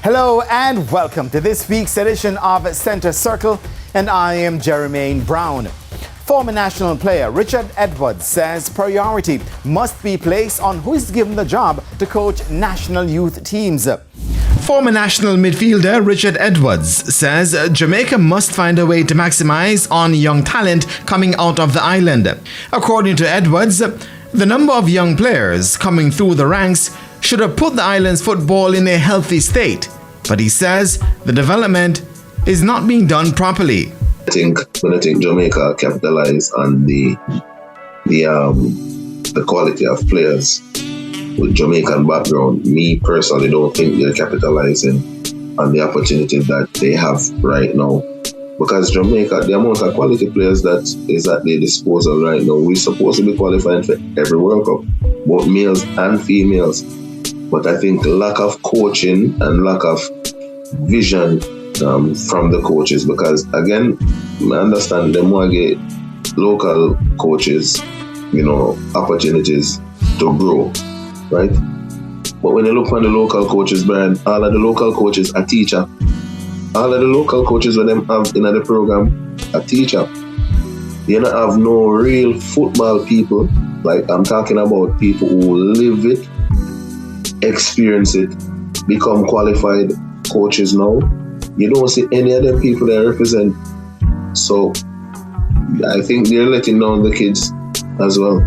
Hello and welcome to this week's edition of Centre Circle, and I am Jermaine Brown. Former national player Richard Edwards says priority must be placed on who is given the job to coach national youth teams. Former national midfielder Richard Edwards says Jamaica must find a way to maximize on young talent coming out of the island. According to Edwards, the number of young players coming through the ranks should have put the island's football in a healthy state, but he says the development is not being done properly. When I think Jamaica capitalize on the quality of players with Jamaican background, me personally don't think they're capitalizing on the opportunities that they have right now. Because Jamaica, the amount of quality players that is at their disposal right now, we're supposed to be qualifying for every World Cup, both males and females. But I think lack of coaching and lack of vision from the coaches, because again, I understand them want to get local coaches, opportunities to grow, right? But when you look on the local coaches, Brian, all of the local coaches are teacher. All of the local coaches when them have in the program a teacher. You don't have no real football people. Like I'm talking about people who live it, experience it, become qualified coaches now. You don't see any of them people that represent. So I think they're letting down the kids as well.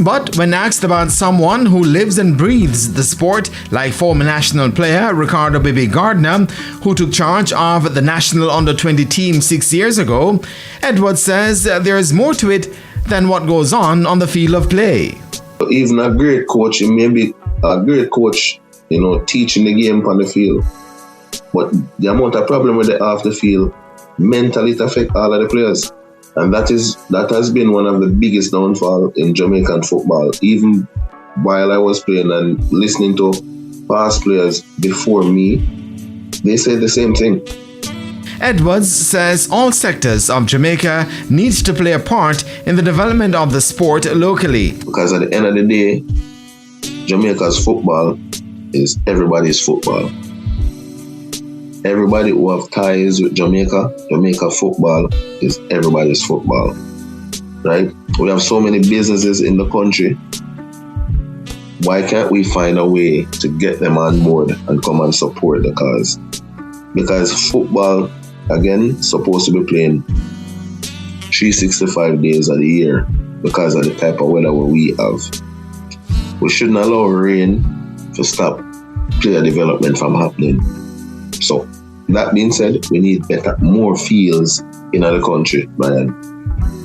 But when asked about someone who lives and breathes the sport, like former national player Ricardo Bibi Gardner, who took charge of the national under-20 team 6 years ago, Edwards says there is more to it than what goes on the field of play. Even a great coach, maybe a great coach, teaching the game on the field. But the amount of problem with the off the field, mentally it affects all of the players. And that has been one of the biggest downfall in Jamaican football. Even while I was playing and listening to past players before me, they say the same thing. Edwards says all sectors of Jamaica needs to play a part in the development of the sport locally. Because at the end of the day, Jamaica's football is everybody's football. Everybody who have ties with Jamaica football is everybody's football, right? We have so many businesses in the country. Why can't we find a way to get them on board and come and support the cause? Because football, again, supposed to be playing 365 days of the year because of the type of weather we have. We shouldn't allow rain to stop player development from happening. So, that being said, we need more fields in the country, Brian.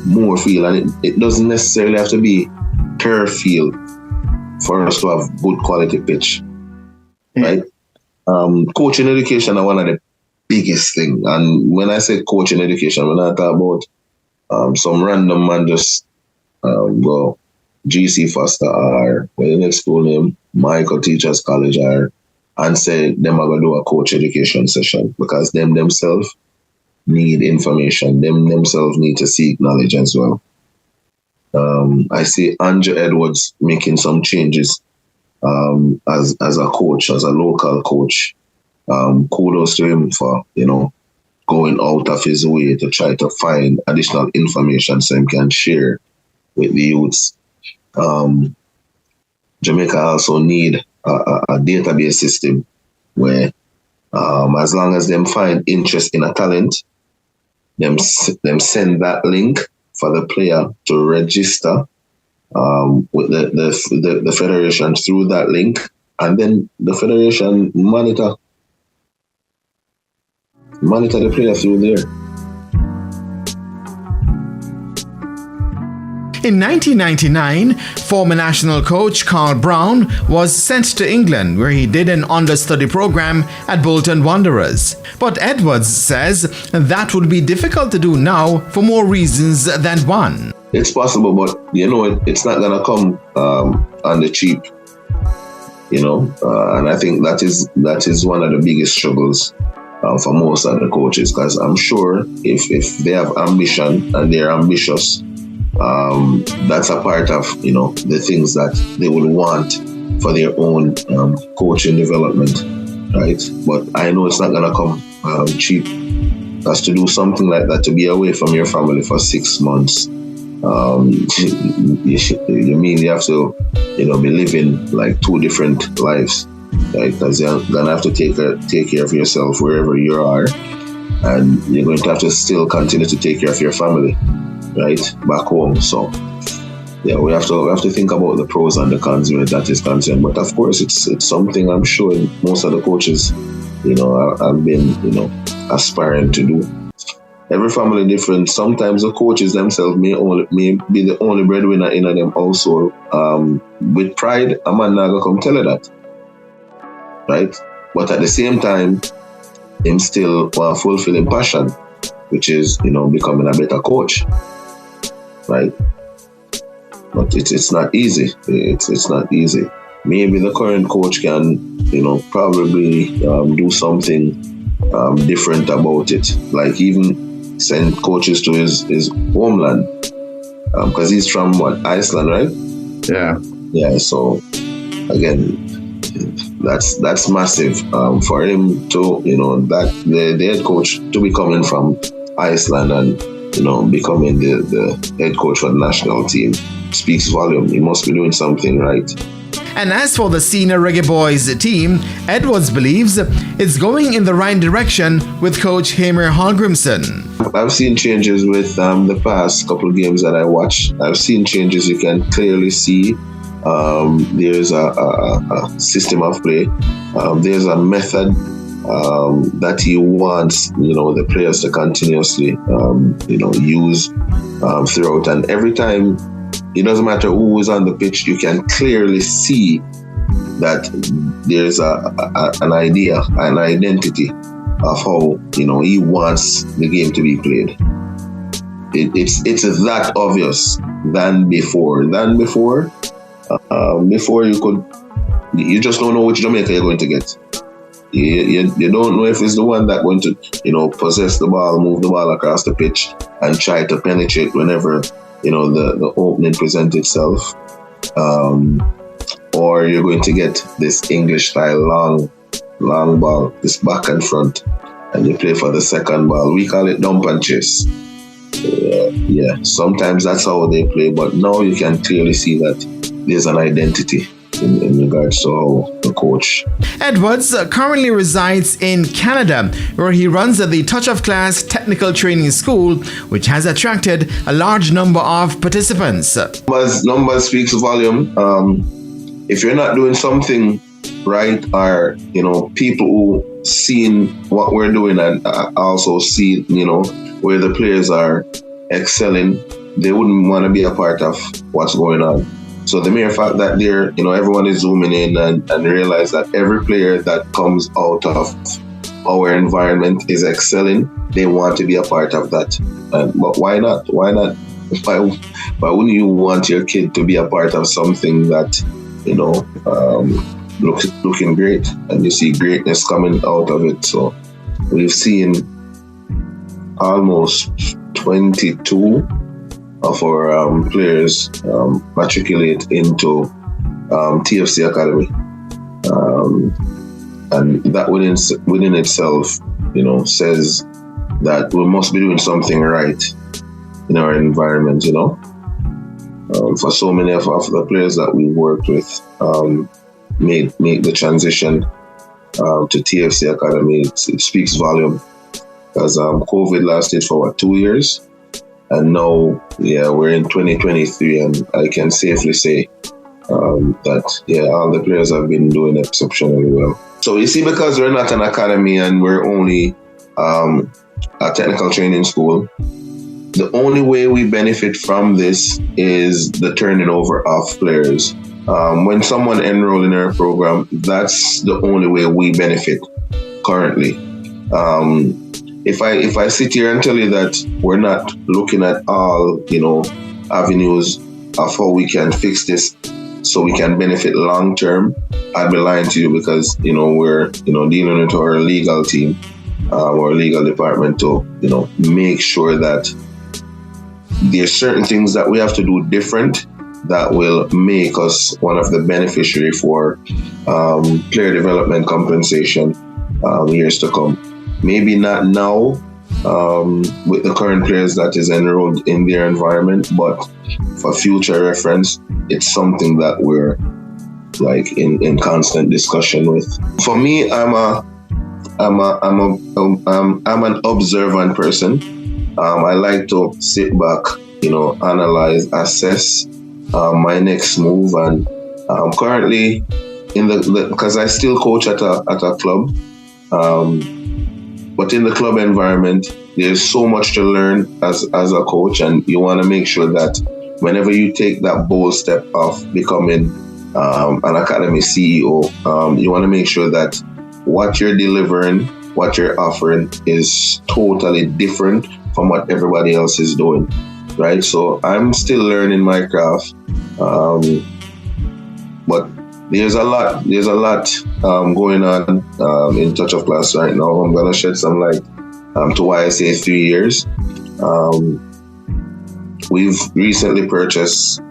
More field, and it doesn't necessarily have to be turf field for us to have good quality pitch, right? Coaching education are one of the biggest things. And when I say coaching education, when I talk about some random man just go GC Foster or the next school name, Michael Teachers College and say them are going to do a coach education session because them themselves need information. Them themselves need to seek knowledge as well. I see Andrew Edwards making some changes as a coach, as a local coach. Kudos to him for, going out of his way to try to find additional information so he can share with the youths. Jamaica also need a database system where as long as them find interest in a talent, them send that link for the player to register with the federation through that link, and then the federation monitor the player through there. In 1999, former national coach Carl Brown was sent to England, where he did an understudy program at Bolton Wanderers. But Edwards says that would be difficult to do now for more reasons than one. It's possible, but it's not gonna come on the cheap. And I think that is one of the biggest struggles for most of the coaches, because I'm sure if they have ambition and they're ambitious, that's a part of the things that they will want for their own coaching development, right? But I know it's not gonna come cheap. Because to do something like that, to be away from your family for 6 months, you mean you have to, be living like 2 different lives, right? Because you're gonna have to take care of yourself wherever you are, and you're going to have to still continue to take care of your family, right, back home. So yeah, we have to think about the pros and the cons where that is concerned. But of course, it's something I'm sure most of the coaches, have been, aspiring to do. Every family different. Sometimes the coaches themselves may be the only breadwinner in them household. With pride, a man not gonna come tell you that, right? But at the same time, him still want to fulfill his passion, which is becoming a better coach, right? But it's not easy. It's not easy. Maybe the current coach can, probably do something different about it, like even send coaches to his homeland, because he's from Iceland, right? Yeah. So again, that's massive for him to that the head coach to be coming from Iceland and becoming the head coach for the national team speaks volume. He must be doing something right. And as for the senior Reggae Boys team, Edwards believes it's going in the right direction with coach Hamer Hallgrimson. I've seen changes with the past couple of games that I watched. I've seen changes. You can clearly see there's a system of play. There's a method that he wants, the players to continuously, use throughout. And every time, it doesn't matter who is on the pitch, you can clearly see that there's an idea, an identity of how, he wants the game to be played. It's that obvious than before. Before you just don't know which Jamaica you're going to get. You don't know if it's the one that's going to, possess the ball, move the ball across the pitch and try to penetrate whenever the opening presents itself, or you're going to get this English style long ball, this back and front, and you play for the second ball. We call it dump and chase. Yeah, sometimes that's how they play, but now you can clearly see that there's an identity in regards to how the coach. Edwards currently resides in Canada, where he runs the Touch of Class Technical Training School, which has attracted a large number of participants. Numbers speaks volume. If you're not doing something right, or people who seen what we're doing and also see where the players are excelling, they wouldn't want to be a part of what's going on. So the mere fact that they're, everyone is zooming in and realize that every player that comes out of our environment is excelling, they want to be a part of that. But why not? Why not? Why wouldn't you want your kid to be a part of something that, looking great, and you see greatness coming out of it? So we've seen almost 22 of our players matriculate into TFC Academy, and that within itself, says that we must be doing something right in our environment. For so many of the players that we worked with, make the transition to TFC Academy, it speaks volume, because COVID lasted for 2 years. And now, we're in 2023, and I can safely say that, all the players have been doing exceptionally well. So you see, because we're not an academy and we're only a technical training school, the only way we benefit from this is the turning over of players. When someone enrolls in our program, that's the only way we benefit currently. If I sit here and tell you that we're not looking at all, avenues of how we can fix this so we can benefit long term, I'd be lying to you, because, we're, dealing with our legal team, our legal department to, make sure that there's certain things that we have to do different that will make us one of the beneficiary for player development compensation years to come. Maybe not now with the current players that is enrolled in their environment, but for future reference, it's something that we're like in constant discussion with. For me, I'm an observant person. I like to sit back, analyze, assess my next move, and currently because I still coach at a club, but in the club environment, there's so much to learn as a coach, and you want to make sure that whenever you take that bold step of becoming an academy CEO, you want to make sure that what you're delivering, what you're offering is totally different from what everybody else is doing, right? So I'm still learning my craft, but there's a lot going on in Touch of Class right now. I'm gonna shed some light to why I say 3 years. We've recently purchased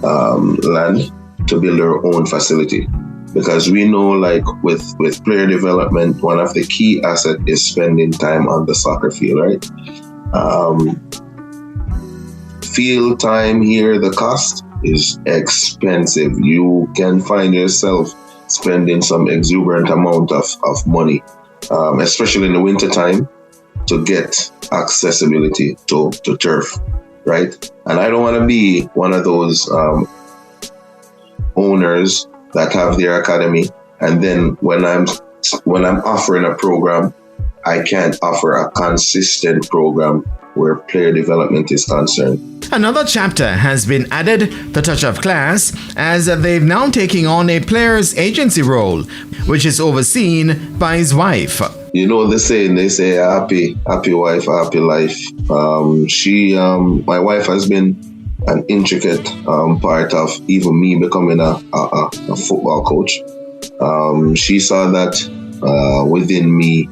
land to build our own facility, because we know, like with player development, one of the key assets is spending time on the soccer field, right? Field time here, the cost is expensive. You can find yourself spending some exuberant amount of money, especially in the winter time, to get accessibility to turf, right? And I don't want to be one of those owners that have their academy, and then when I'm offering a program, I can't offer a consistent program where player development is concerned. Another chapter has been added to Touch of Class, as they've now taken on a player's agency role, which is overseen by his wife. You know the saying, they say a happy wife, a happy life. My wife has been an intricate part of even me becoming a football coach. She saw that within me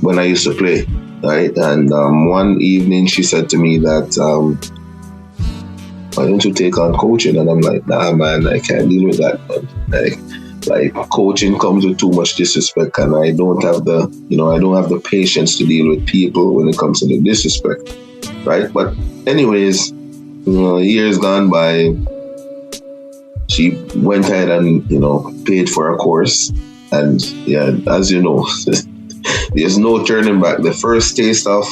when I used to play, right? And one evening she said to me that, why don't you take on coaching? And I'm like, nah, man, I can't deal with that, man. Like coaching comes with too much disrespect, and I don't have the patience to deal with people when it comes to the disrespect, right? But anyways, years gone by, she went ahead and paid for a course, and yeah, as you know, there's no turning back. The first taste of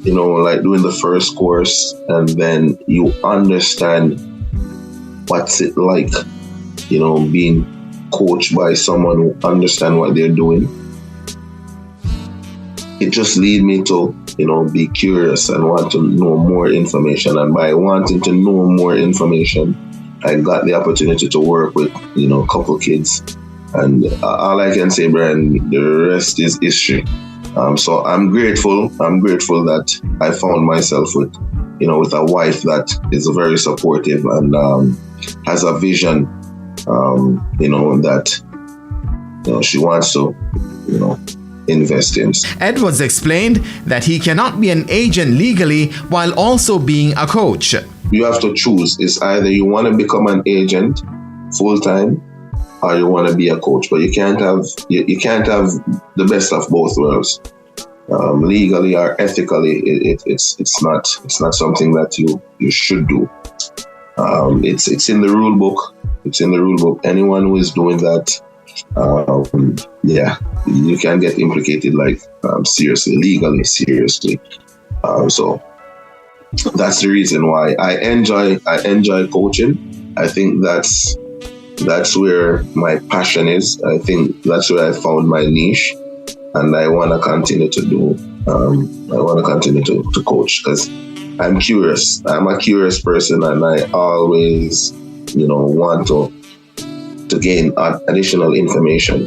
like doing the first course, and then you understand what's it like, being coached by someone who understands what they're doing. It just lead me to be curious and want to know more information. And by wanting to know more information, I got the opportunity to work with a couple kids, and all I can say, Brian, the rest is history. So I'm grateful that I found myself with a wife that is very supportive and has a vision that she wants to invest in. Edwards explained that he cannot be an agent legally while also being a coach. You have to choose. It's either you want to become an agent full time, or you want to be a coach. But you can't have the best of both worlds. Legally or ethically, it's not something that you should do. It's in the rule book. It's in the rule book. Anyone who is doing that, you can get implicated, seriously, legally, seriously. So that's the reason why I enjoy coaching. I think that's where my passion is. I think that's where I found my niche, and I want to continue to do. I want to continue to coach because I'm curious. I'm a curious person, and I always want to gain additional information.